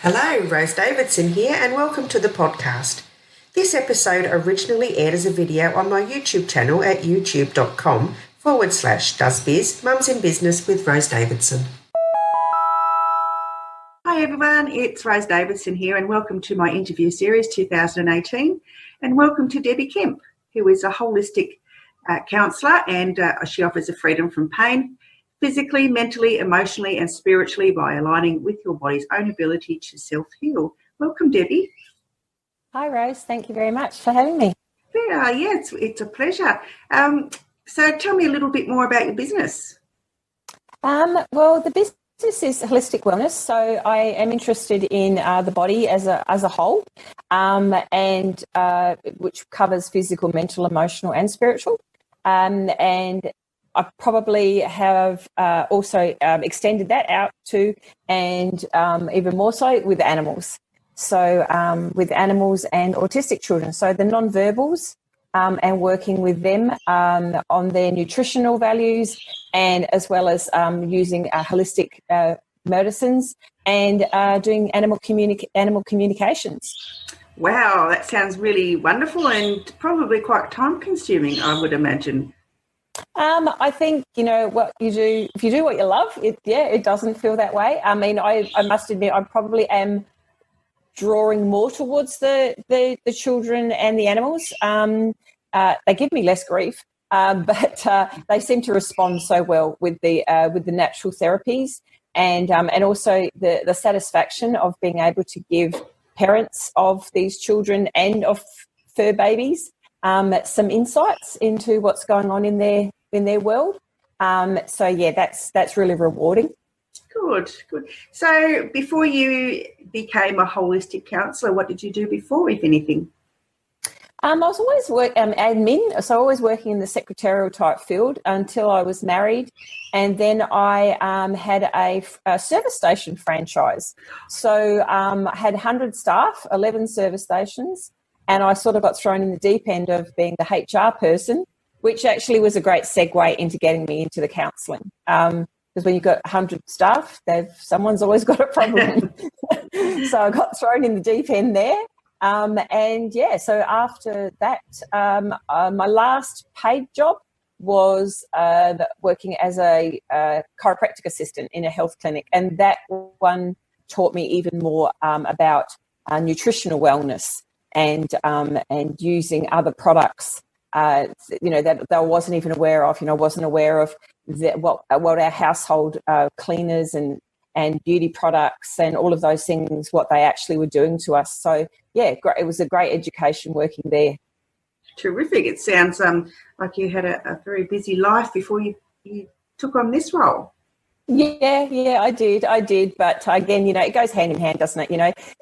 Hello, Rose Davidson here, and welcome to the podcast. This episode originally aired as a video on my YouTube channel at youtube.com/doesbiz, Mums in Business with Rose Davidson. Hi everyone, it's Rose Davidson here, and welcome to my interview series 2018, and welcome to Debbi Kemp, who is a holistic counsellor, and she offers a freedom from pain, physically, mentally, emotionally and spiritually by aligning with your body's own ability to self-heal. Welcome, Debbi. Hi, Rose. Thank you very much for having me. Yeah, it's a pleasure. So tell me a little bit more about your business. Well, the business is holistic wellness. So I am interested in the body as a whole, and which covers physical, mental, emotional and spiritual. And I probably have also extended that out to, and even more so with animals. So with animals and autistic children. So the non-verbals and working with them on their nutritional values, and as well as using holistic medicines and doing animal communications. Wow, that sounds really wonderful and probably quite time-consuming, I would imagine. I think, what you do, if you do what you love, it doesn't feel that way. I mean, I must admit, I probably am drawing more towards the children and the animals. They give me less grief, but they seem to respond so well with the natural therapies, and also the satisfaction of being able to give parents of these children and of fur babies some insights into what's going on in their world. So yeah, that's really rewarding. Good. So before you became a holistic counsellor, what did you do before, if anything? I was always admin, so always working in the secretarial type field until I was married, and then I had a service station franchise. So I had 100 staff, 11 service stations, and I sort of got thrown in the deep end of being the HR person, which actually was a great segue into getting me into the counselling. Because when you've got 100 staff, someone's always got a problem. So I got thrown in the deep end there. So after that, my last paid job was working as a chiropractic assistant in a health clinic. And that one taught me even more about nutritional wellness and using other products, that I wasn't even aware of. I wasn't aware of what our household cleaners and beauty products and all of those things, what they actually were doing to us. So yeah, it was a great education working there. Terrific. It sounds like you had a very busy life before you took on this role. Yeah, I did. But again, it goes hand in hand, doesn't it?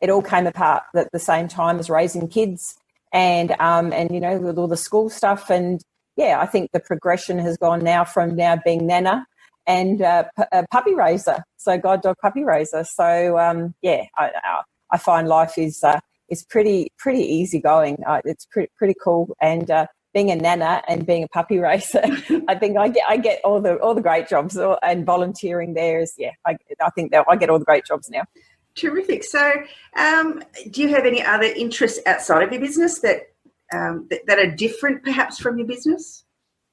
It all came apart at the same time as raising kids and with all the school stuff. And yeah, I think the progression has gone from being Nana and a puppy raiser. So guide dog puppy raiser. So I find life is pretty easygoing. It's pretty cool. And being a nana and being a puppy racer, I think I get all the great jobs, and volunteering there is, I think that I get all the great jobs now. Terrific. So do you have any other interests outside of your business that are different perhaps from your business?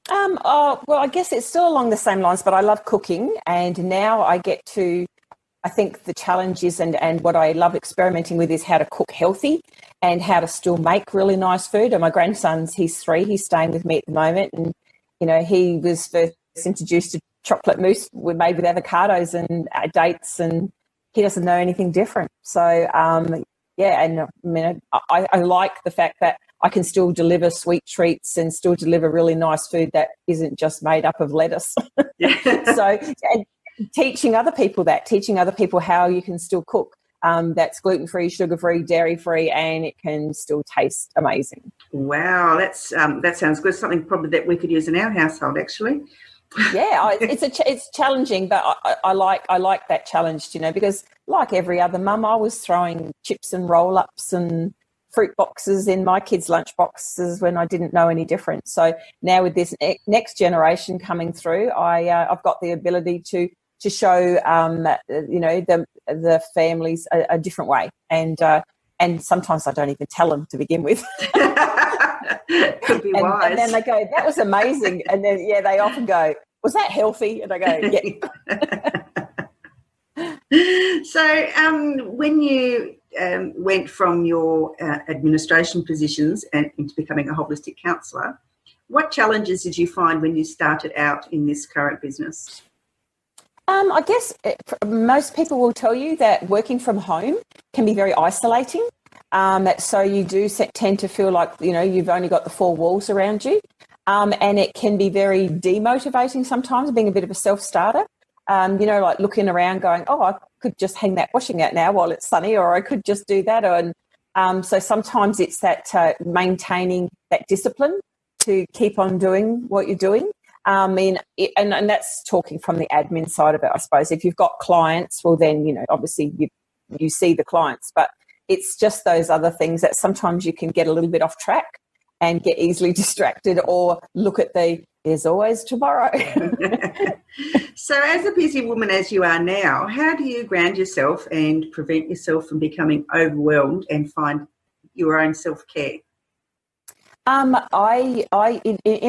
Well, I guess it's still along the same lines, but I love cooking, and now I get to, I think the challenge is, and what I love experimenting with is how to cook healthy and how to still make really nice food. And my grandson's, he's 3, he's staying with me at the moment, and he was first introduced to chocolate mousse made with avocados and dates, and he doesn't know anything different. So I like the fact that I can still deliver sweet treats and still deliver really nice food that isn't just made up of lettuce. So and teaching other people how you can still cook that's gluten-free, sugar-free, dairy-free, and it can still taste amazing. Wow, that sounds good. Something probably that we could use in our household, actually. Yeah, it's challenging, but I like that challenge, because like every other mum, I was throwing chips and roll-ups and fruit boxes in my kids' lunch boxes when I didn't know any different. So now with this next generation coming through, I've got the ability to to show, the families a different way. And sometimes I don't even tell them to begin with. Could be wise. And then they go, that was amazing. And then, they often go, was that healthy? And I go, yeah. So when you went from your administration positions and into becoming a holistic counsellor, what challenges did you find when you started out in this current business? I guess most people will tell you that working from home can be very isolating. So you do tend to feel like, you've only got the four walls around you. And it can be very demotivating sometimes, being a bit of a self-starter. Like looking around going, oh, I could just hang that washing out now while it's sunny, or I could just do that. And so sometimes it's that maintaining that discipline to keep on doing what you're doing. And that's talking from the admin side of it, I suppose. If you've got clients, well, then, obviously you see the clients, but it's just those other things that sometimes you can get a little bit off track and get easily distracted, or look at there's always tomorrow. So as a busy woman as you are now, how do you ground yourself and prevent yourself from becoming overwhelmed and find your own self-care? In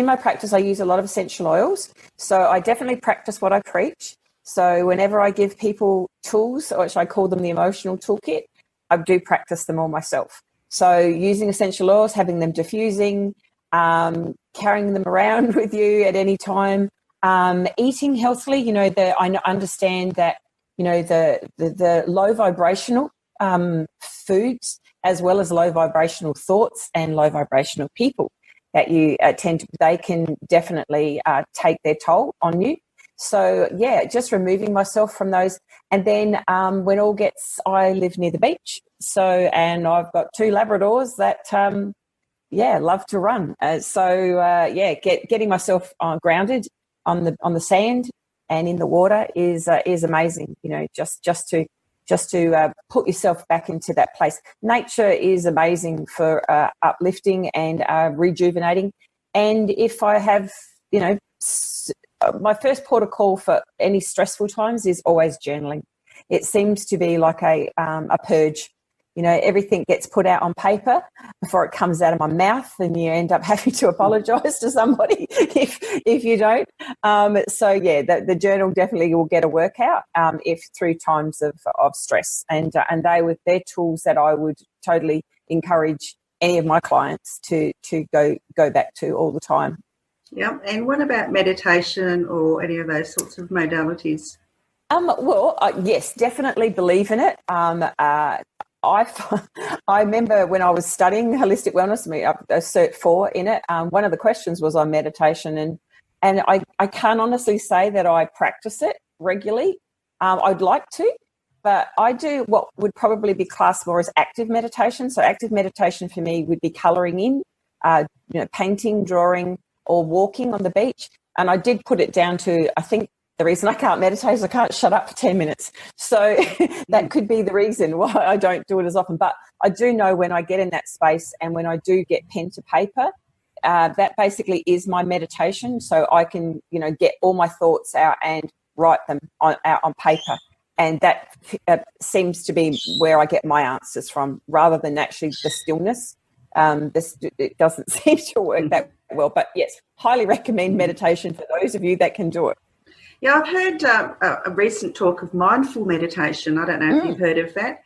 my practice, I use a lot of essential oils. So I definitely practice what I preach. So whenever I give people tools, which I call them the emotional toolkit, I do practice them all myself. So using essential oils, having them diffusing, carrying them around with you at any time, eating healthily. I understand that, the low vibrational foods, as well as low vibrational thoughts and low vibrational people that you they can definitely take their toll on you. So, just removing myself from those. And then when all gets, I live near the beach. So, and I've got 2 Labradors that, love to run. Getting myself grounded on the sand and in the water is amazing. Just to put yourself back into that place. Nature is amazing for uplifting and rejuvenating. And if I have, my first port of call for any stressful times is always journaling. It seems to be like a purge. Everything gets put out on paper before it comes out of my mouth, and you end up having to apologise to somebody if you don't. The journal definitely will get a workout if through times of stress, and they're tools that I would totally encourage any of my clients to go back to all the time. Yeah, and what about meditation or any of those sorts of modalities? Yes, definitely believe in it. I remember when I was studying holistic wellness, a Cert 4 in it, one of the questions was on meditation, and I can't honestly say that I practice it regularly. I'd like to, but I do what would probably be classed more as active meditation. So active meditation for me would be colouring in, painting, drawing, or walking on the beach. And I did put it down to, I think, the reason I can't meditate is I can't shut up for 10 minutes. So that could be the reason why I don't do it as often. But I do know when I get in that space and when I do get pen to paper, that basically is my meditation. So I can, get all my thoughts out and write them out on paper. And that seems to be where I get my answers from, rather than actually the stillness. It doesn't seem to work that well. But yes, highly recommend meditation for those of you that can do it. Yeah, I've heard a recent talk of mindful meditation. I don't know if you've heard of that.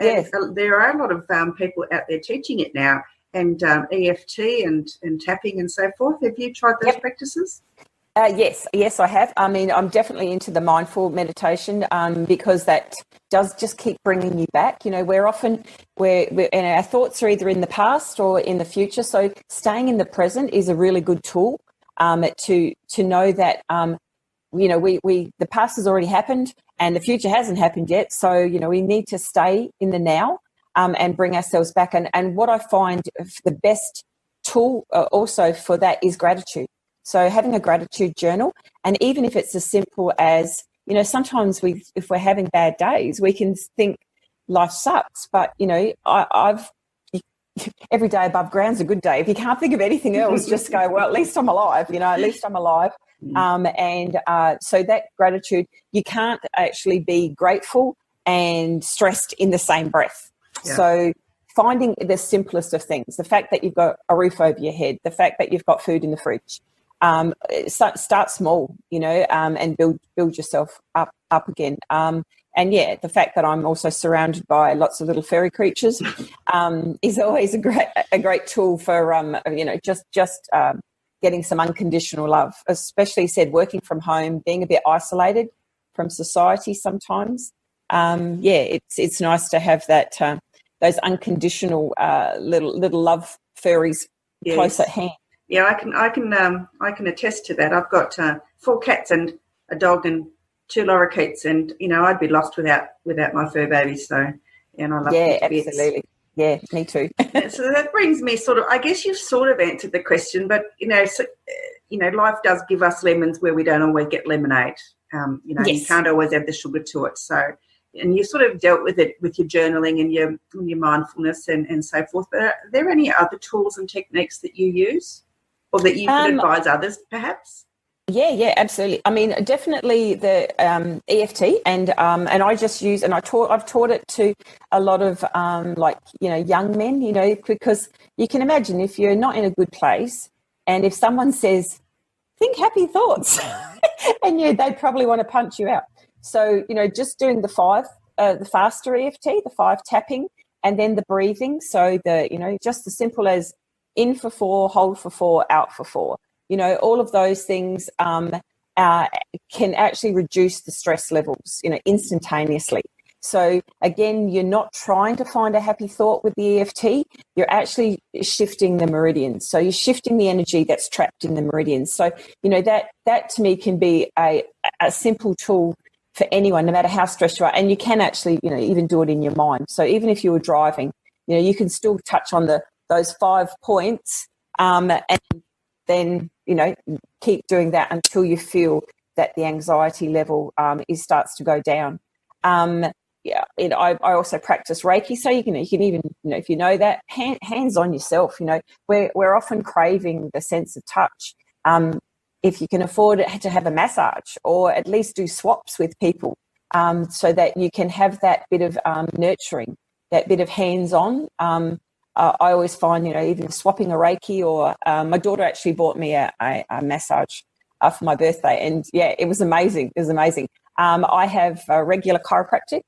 Yes. There are a lot of people out there teaching it now, and EFT and tapping and so forth. Have you tried those practices? Yes, I have. I mean, I'm definitely into the mindful meditation because that does just keep bringing you back. We're often and our thoughts are either in the past or in the future. So staying in the present is a really good tool to know that. The past has already happened and the future hasn't happened yet. So, we need to stay in the now and bring ourselves back. And what I find the best tool also for that is gratitude. So having a gratitude journal, and even if it's as simple as, sometimes if we're having bad days, we can think life sucks. But, I've every day above ground's a good day. If you can't think of anything else, just go, well, at least I'm alive, at least I'm alive. So that gratitude, you can't actually be grateful and stressed in the same breath. Yeah. So finding the simplest of things, the fact that you've got a roof over your head, the fact that you've got food in the fridge, start small, and build yourself up again. And yeah, the fact that I'm also surrounded by lots of little fairy creatures is always a great tool for just getting some unconditional love. Especially said working from home, being a bit isolated from society sometimes. It's nice to have that those unconditional little love fairies close at hand. Yeah, I can attest to that. I've got 4 cats and a dog and 2 lorikeets, and I'd be lost without my fur babies. So, and I love them to bits. Absolutely. Yeah, me too. So that brings me I guess you've sort of answered the question, but life does give us lemons where we don't always get lemonade. Yes. You can't always add the sugar to it. So, and you sort of dealt with it with your journaling and your mindfulness and so forth. But are there any other tools and techniques that you use, or that you could advise others, perhaps? Yeah, absolutely. I mean, definitely the EFT, and I just use, and I've taught it to a lot of young men, because you can imagine if you're not in a good place, and if someone says, "Think happy thoughts," and they'd probably want to punch you out. So just doing the faster EFT, the 5 tapping, and then the breathing. So just as simple as in for 4, hold for 4, out for 4. All of those things can actually reduce the stress levels, instantaneously. So again, you're not trying to find a happy thought with the EFT. You're actually shifting the meridians. So you're shifting the energy that's trapped in the meridians. So, that to me can be a simple tool for anyone, no matter how stressed you are. And you can actually, even do it in your mind. So even if you were driving, you can still touch on those 5 points, and then keep doing that until you feel that the anxiety level starts to go down. I also practice Reiki, so you can even if that hands on yourself. We're often craving the sense of touch. If you can afford it, to have a massage or at least do swaps with people, so that you can have that bit of nurturing, that bit of hands on. I always find, even swapping a Reiki, or my daughter actually bought me a massage for my birthday. And yeah, it was amazing. It was amazing. I have a regular chiropractic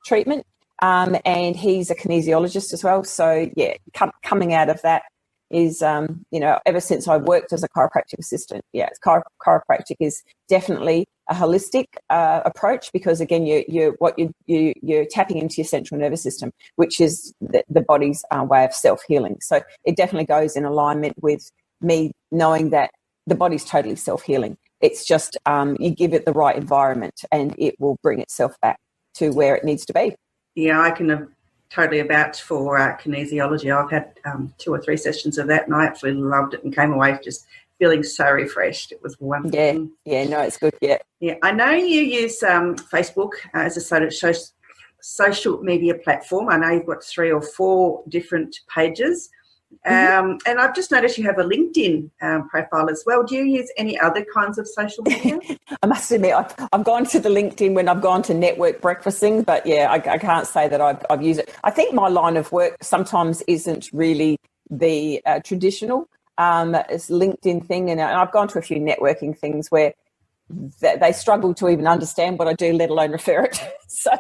treatment, and he's a kinesiologist as well. So yeah, coming out of that is, ever since I've worked as a chiropractic assistant, chiropractic is definitely a holistic approach, because again, you're tapping into your central nervous system, which is the body's way of self-healing. So it definitely goes in alignment with me knowing that the body's totally self-healing. It's just you give it the right environment and it will bring itself back to where it needs to be. Yeah, I can totally vouch for kinesiology. I've had 2 or 3 sessions of that, and I absolutely loved it and came away just feeling so refreshed. It was wonderful. Yeah, no, it's good. Yeah. I know you use Facebook as a social media platform. I know you've got 3 or 4 different pages. And I've just noticed you have a LinkedIn profile as well. Do you use any other kinds of social media? I must admit, I've gone to the LinkedIn when I've gone to network breakfasting, but yeah, I can't say that I've used it. I think my line of work sometimes isn't really the traditional it's LinkedIn thing, and I've gone to a few networking things where they struggle to even understand what I do, let alone refer it. So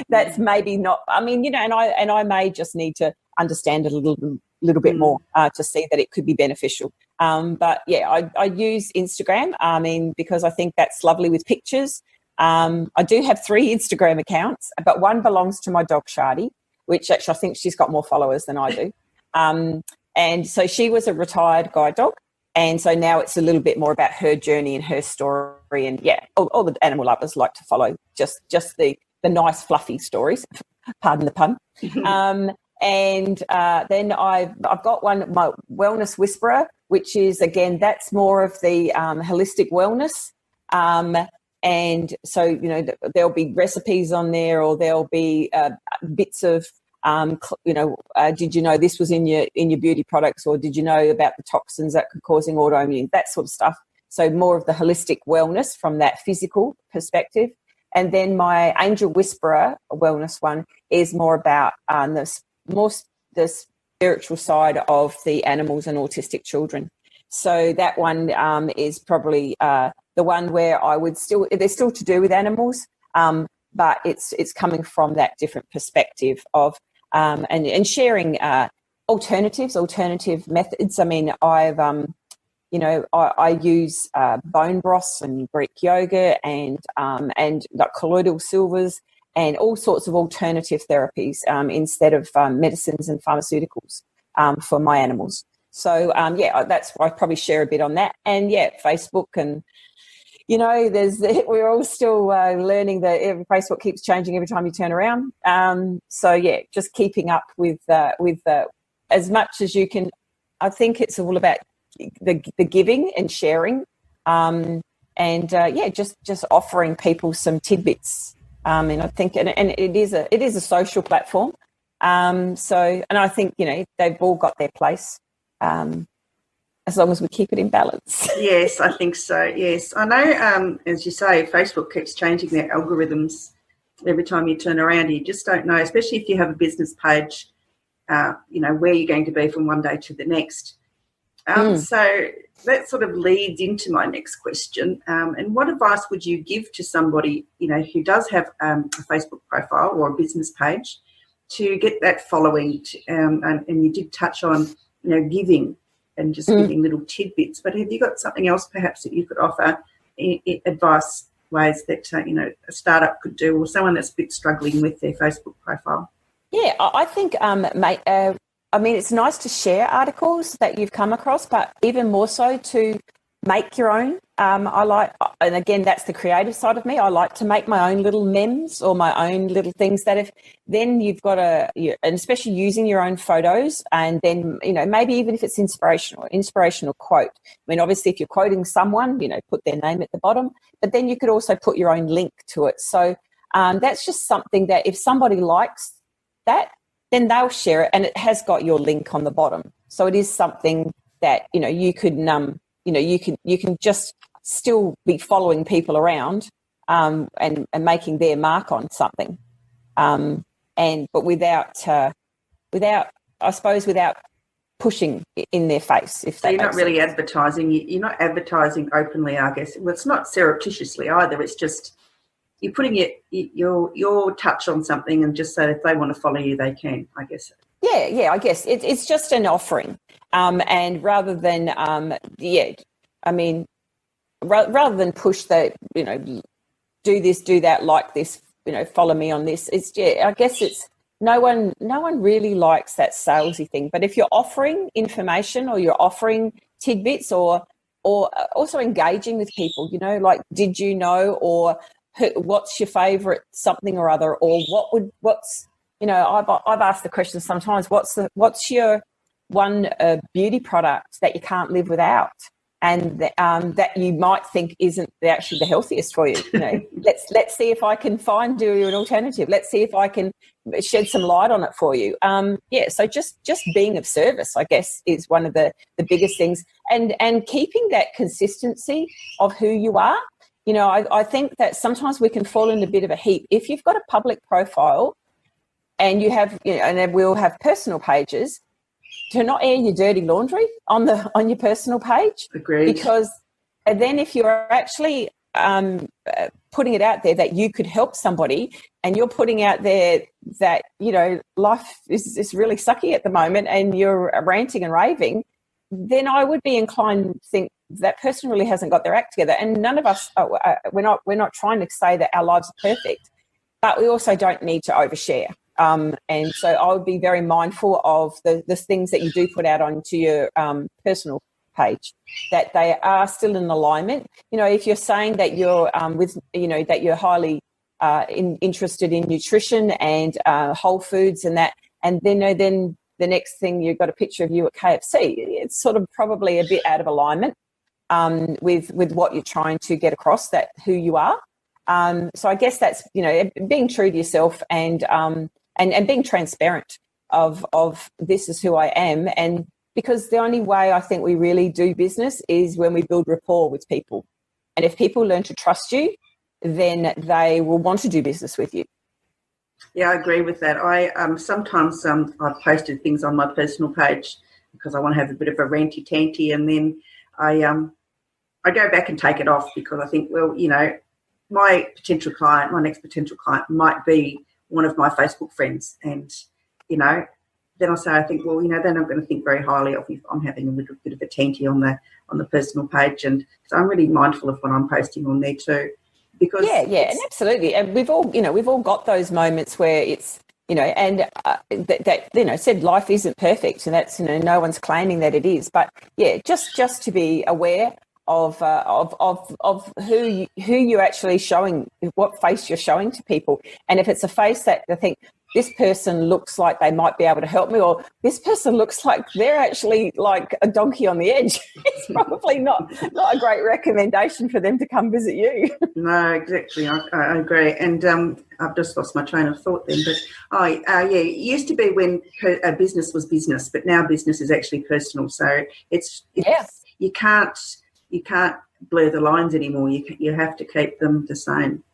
that's maybe not. I mean, and I may just need to understand it a little bit more to see that it could be beneficial. But yeah, I use Instagram. I mean, because I think that's lovely with pictures. I do have 3 Instagram accounts, but one belongs to my dog Shardy, which actually I think she's got more followers than I do. And so she was a retired guide dog. And so now it's a little bit more about her journey and her story. And yeah, all the animal lovers like to follow just the nice fluffy stories, pardon the pun. And then I've got one, my Wellness Whisperer, which is, again, that's more of the holistic wellness. And so, there'll be recipes on there, or there'll be bits of, did you know this was in your beauty products, or did you know about the toxins that could causing autoimmune, that sort of stuff. So more of the holistic wellness from that physical perspective. And then my Angel Whisperer wellness one is more about the spiritual side of the animals and autistic children. So that one is probably the one where there's still to do with animals, but it's coming from that different perspective of and sharing alternative methods. I mean, I use bone broths and Greek yoga and like colloidal silvers and all sorts of alternative therapies instead of medicines and pharmaceuticals for my animals. So, that's why I probably share a bit on that. And, Facebook and, we're all still learning that Facebook keeps changing every time you turn around. Just keeping up with as much as you can. I think it's all about the giving and sharing just offering people some tidbits. And I think, and it is a social platform. And I think, they've all got their place. As long as we keep it in balance. Yes, I think so. Yes, I know. As you say, Facebook keeps changing their algorithms every time you turn around. You just don't know, especially if you have a business page. Where you're going to be from one day to the next. So that sort of leads into my next question. And what advice would you give to somebody, who does have a Facebook profile or a business page to get that following? And you did touch on, giving and just giving little tidbits. But have you got something else perhaps that you could offer, advice, ways that, a startup could do, or someone that's a bit struggling with their Facebook profile? Yeah, I think, it's nice to share articles that you've come across, but even more so to make your own. And again, that's the creative side of me. I like to make my own little memes or my own little things then you've got and especially using your own photos, and then, maybe even if it's inspirational quote. I mean, obviously if you're quoting someone, put their name at the bottom, but then you could also put your own link to it. So that's just something that if somebody likes that, then they'll share it, and it has got your link on the bottom. So it is something that, you could, you can just still be following people around and making their mark on something. But without pushing in their face. So you're not really advertising. You're not advertising openly, I guess. Well, it's not surreptitiously either. It's just you're putting your touch on something, and just so if they want to follow you, they can, I guess. Yeah, I guess it's just an offering. And rather than, rather than push the, do this, do that, like this, follow me on this. I guess it's no one really likes that salesy thing. But if you're offering information or you're offering tidbits or also engaging with people, like, did you know, or what's your favourite something or other, or I've asked the question sometimes, what's your one beauty product that you can't live without, and that you might think isn't actually the healthiest for you? Let's see if I can find you an alternative. Let's see if I can shed some light on it for you. So just being of service, I guess, is one of the biggest things, and keeping that consistency of who you are. I think that sometimes we can fall in a bit of a heap. If you've got a public profile and you have, and we'll have personal pages, to not air your dirty laundry on your personal page. Agreed. Because then if you're actually putting it out there that you could help somebody, and you're putting out there that, life is really sucky at the moment, and you're ranting and raving, then I would be inclined to think that person really hasn't got their act together. And none of us, we're not trying to say that our lives are perfect, but we also don't need to overshare. And so I would be very mindful of the things that you do put out onto your personal page, that they are still in alignment. If you're saying that you're that you're highly interested in nutrition and whole foods and that, and then the next thing you've got a picture of you at KFC, it's sort of probably a bit out of alignment with what you're trying to get across, that who you are. So I guess that's, being true to yourself and being transparent of this is who I am. And, because the only way I think we really do business is when we build rapport with people. And if people learn to trust you, then they will want to do business with you. Yeah, I agree with that. I sometimes I've posted things on my personal page because I want to have a bit of a ranty tanty, and then I go back and take it off because I think, well, you know, my next potential client might be one of my Facebook friends, and you know, then I think, well, you know, then I'm going to think very highly of if I'm having a little bit of a tanty on the personal page, and so I'm really mindful of what I'm posting on there too. Because and absolutely, and we've all got those moments where it's, you know, and that you know, said life isn't perfect, and that's, you know, no one's claiming that it is, but yeah, just to be aware of who you're actually showing, what face you're showing to people, and if it's a face that I think this person looks like they might be able to help me, or this person looks like they're actually like a donkey on the edge, it's probably not a great recommendation for them to come visit you. No, exactly. I agree. And I've just lost my train of thought then. But, it used to be when a business was business, but now business is actually personal. So it's you can't blur the lines anymore. You have to keep them the same.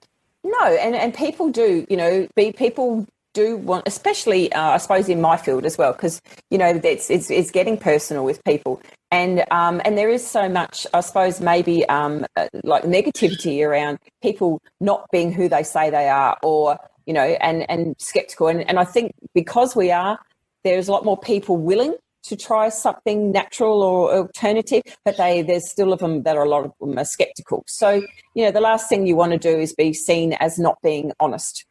No, and people do, you know, people do want, especially I suppose in my field as well, because, you know, it's getting personal with people, and there is so much, I suppose, maybe like negativity around people not being who they say they are, or, you know, and skeptical, and I think because there's a lot more people willing to try something natural or alternative, but there's still of them that a lot of them are skeptical. So, you know, the last thing you want to do is be seen as not being honest.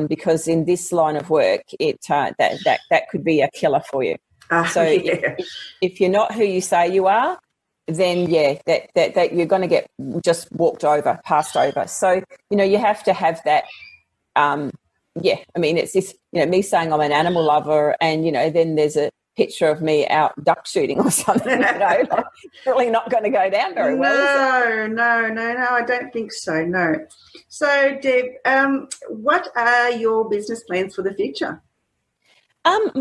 Because in this line of work, that could be a killer for you. If you're not who you say you are, then that you're going to get just passed over. So, you know, you have to have that. I mean, it's this, you know, me saying I'm an animal lover, and, you know, then there's a picture of me out duck shooting or something, you know, like, it's really not going to go down very well. No, I don't think so, no. So, Deb, what are your business plans for the future?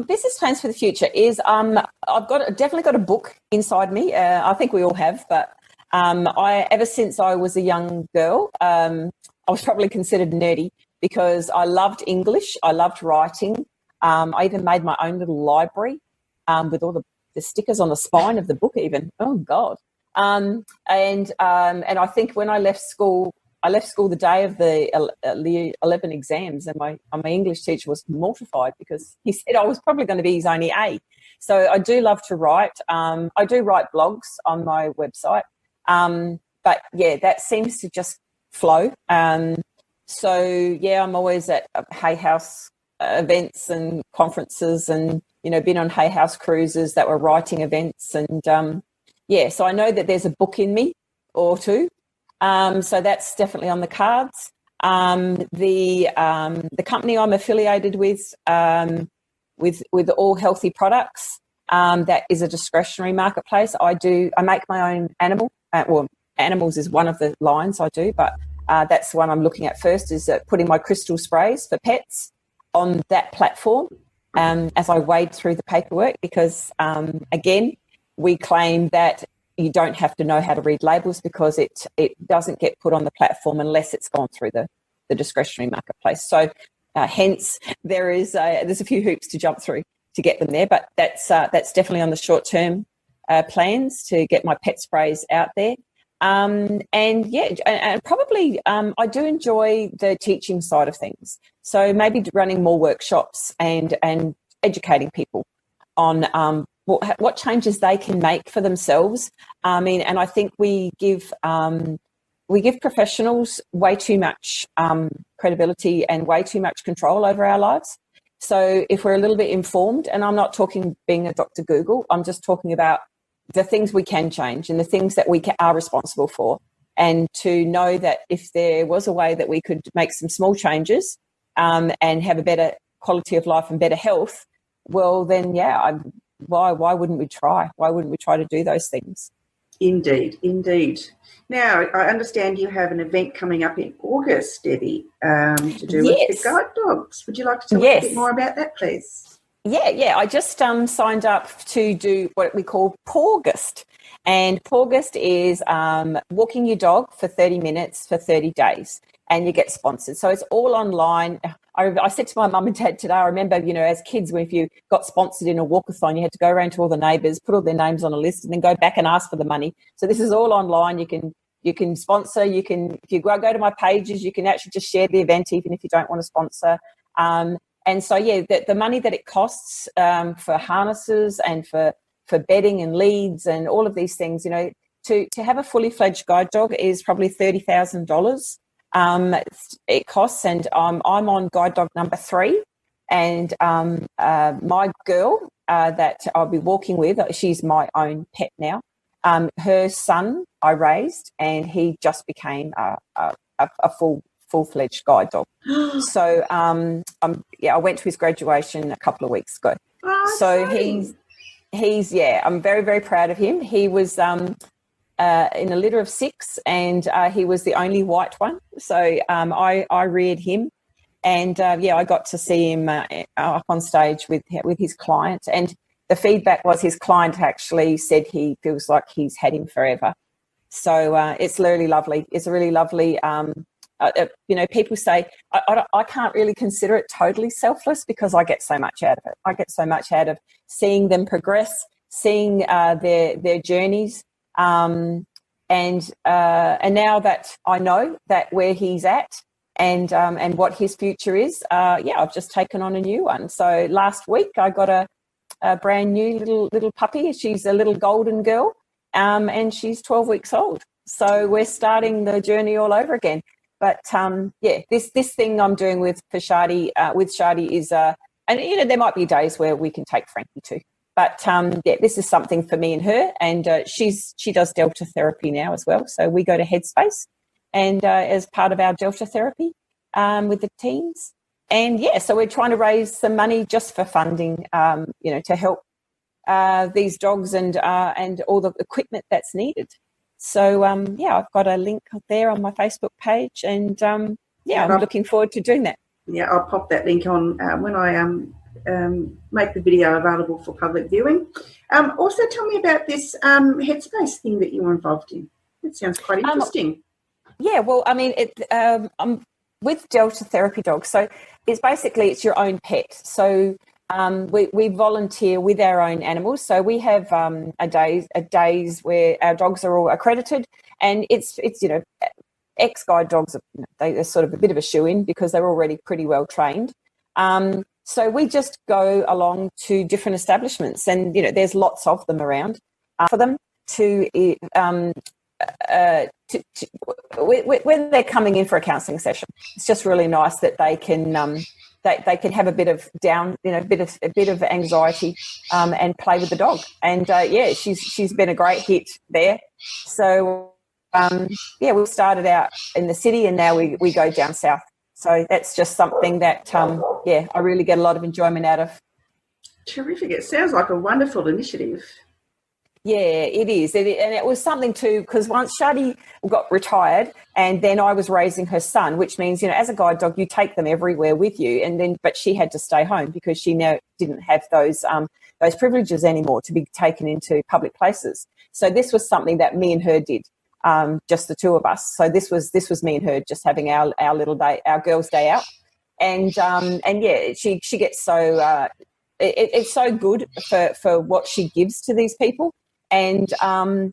Business plans for the future is I've definitely got a book inside me. I think we all have, but ever since I was a young girl, I was probably considered nerdy because I loved English, I loved writing. I even made my own little library with all the stickers on the spine of the book even. Oh, God. And I think when I left school the day of the 11 exams, and my English teacher was mortified because he said I was probably going to be his only A. So I do love to write. I do write blogs on my website. But, yeah, that seems to just flow. So, yeah, I'm always at Hay House events and conferences, and, you know, been on Hay House cruises that were writing events. And, so I know that there's a book in me or two. So that's definitely on the cards. The company I'm affiliated with All Healthy Products, that is a discretionary marketplace. I make my own animals is one of the lines I do, but that's the one I'm looking at first, is putting my crystal sprays for pets on that platform as I wade through the paperwork, because again, we claim that you don't have to know how to read labels, because it doesn't get put on the platform unless it's gone through the discretionary marketplace. So hence there's a few hoops to jump through to get them there, but that's definitely on the short term plans to get my pet sprays out there. And probably I do enjoy the teaching side of things. So maybe running more workshops and educating people on what changes they can make for themselves. And I think we give professionals way too much credibility and way too much control over our lives. So if we're a little bit informed, and I'm not talking being a Dr. Google, I'm just talking about the things we can change and the things that we are responsible for, and to know that if there was a way that we could make some small changes and have a better quality of life and better health, well, then, why wouldn't we try? Why wouldn't we try to do those things? Indeed. Now, I understand you have an event coming up in August, Debbie, to do with the guide dogs. Would you like to tell us a bit more about that, please? Yeah. I just signed up to do what we call Paugust. And Paugust is walking your dog for 30 minutes for 30 days, and you get sponsored. So it's all online. I said to my mum and dad today, I remember, as kids, if you got sponsored in a walkathon, you had to go around to all the neighbours, put all their names on a list, and then go back and ask for the money. So this is all online. You can sponsor. If you go to my pages, you can actually just share the event, even if you don't want to sponsor. And so, the money that it costs for harnesses and for bedding and leads and all of these things, to have a fully fledged guide dog is probably $30,000. It costs, and I'm on guide dog number 3, and my girl that I'll be walking with, she's my own pet now. Her son I raised, and he just became a full-fledged guide dog. So I went to his graduation a couple of weeks ago. Oh, so he's I'm very, very proud of him. He was in a litter of 6, and he was the only white one. So I reared him, and I got to see him up on stage with his client. And the feedback was his client actually said he feels like he's had him forever. So it's really lovely. It's a really lovely. People say I can't really consider it totally selfless because I get so much out of it. I get so much out of seeing them progress, seeing their journeys. And now that I know that where he's at and what his future is, I've just taken on a new one. So last week I got a brand new little puppy. She's a little golden girl, and she's 12 weeks old. So we're starting the journey all over again. But this thing I'm doing with Shadi is, and there might be days where we can take Frankie too. But this is something for me and her, and she does Delta therapy now as well. So we go to Headspace, and as part of our Delta therapy with the teens, and so we're trying to raise some money just for funding, to help these dogs and all the equipment that's needed. So I've got a link there on my Facebook page, and I'm looking forward to doing that. Yeah, I'll pop that link on when I make the video available for public viewing. Also, tell me about this Headspace thing that you were involved in. It sounds quite interesting. I'm with Delta therapy dogs, so it's your own pet. So we volunteer with our own animals. So we have a days where our dogs are all accredited, and it's ex-guide dogs, they're sort of a bit of a shoe-in because they're already pretty well trained. So we just go along to different establishments, and there's lots of them around for them to when they're coming in for a counselling session. It's just really nice that they can they can have a bit of a bit of anxiety and play with the dog. And she's been a great hit there. So we started out in the city, and now we go down south. So that's just something that I really get a lot of enjoyment out of. Terrific! It sounds like a wonderful initiative. Yeah, it is. And it was something too, because once Shadi got retired, and then I was raising her son, which means, as a guide dog, you take them everywhere with you. But she had to stay home because she now didn't have those privileges anymore to be taken into public places. So this was something that me and her did, just the two of us. So this was me and her just having our little day, our girls' day out. And she gets so it's so good for what she gives to these people. And now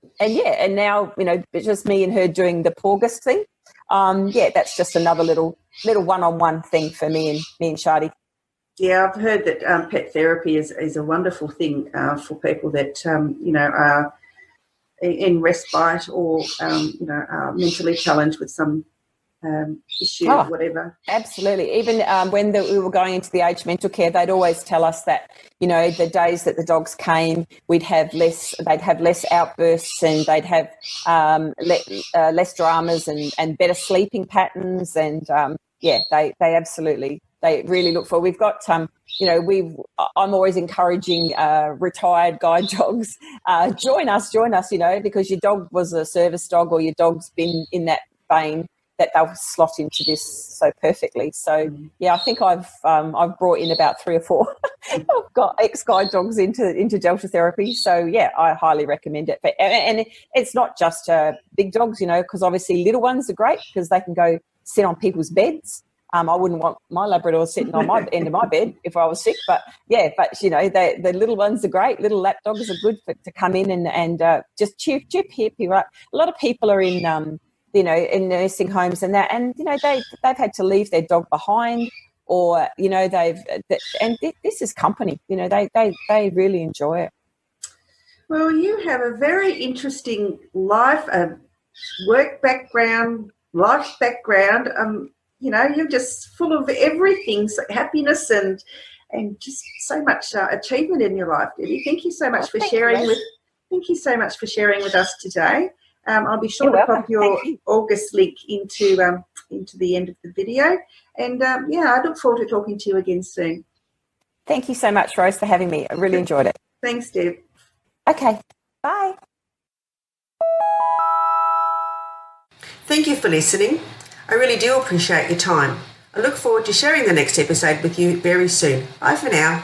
it's just me and her doing the August thing. That's just another little one-on-one thing for me and Shadi. Yeah, I've heard that pet therapy is a wonderful thing for people that are in respite or are mentally challenged with some issue, whatever. Absolutely. Even when we were going into the aged mental care, they'd always tell us that, the days that the dogs came, they'd have less outbursts, and they'd have less dramas and better sleeping patterns. And they really look for. We've got I'm always encouraging retired guide dogs, join us, because your dog was a service dog or your dog's been in that vein. that they'll slot into this so perfectly. So yeah, I think I've brought in about 3 or 4. I've got ex-guide dogs into Delta therapy. So yeah, I highly recommend it. But and it's not just big dogs, you know, because obviously little ones are great because they can go sit on people's beds. I wouldn't want my Labrador sitting on my end of my bed if I was sick. But yeah, you know, the little ones are great. Little lap dogs are good to come in and just chip people up. A lot of people are in you know, in nursing homes and that, and you know, they've had to leave their dog behind, or you know, this is company. You know, they really enjoy it. Well, you have a very interesting life, work background, life background. You know, you're just full of everything, so happiness and just so much achievement in your life, Debbi. Thank you so much for sharing Thank you so much for sharing with us today. I'll be sure to pop your August link into the end of the video. And, I look forward to talking to you again soon. Thank you so much, Rose, for having me. I really enjoyed it. Thanks, Deb. Okay, bye. Thank you for listening. I really do appreciate your time. I look forward to sharing the next episode with you very soon. Bye for now.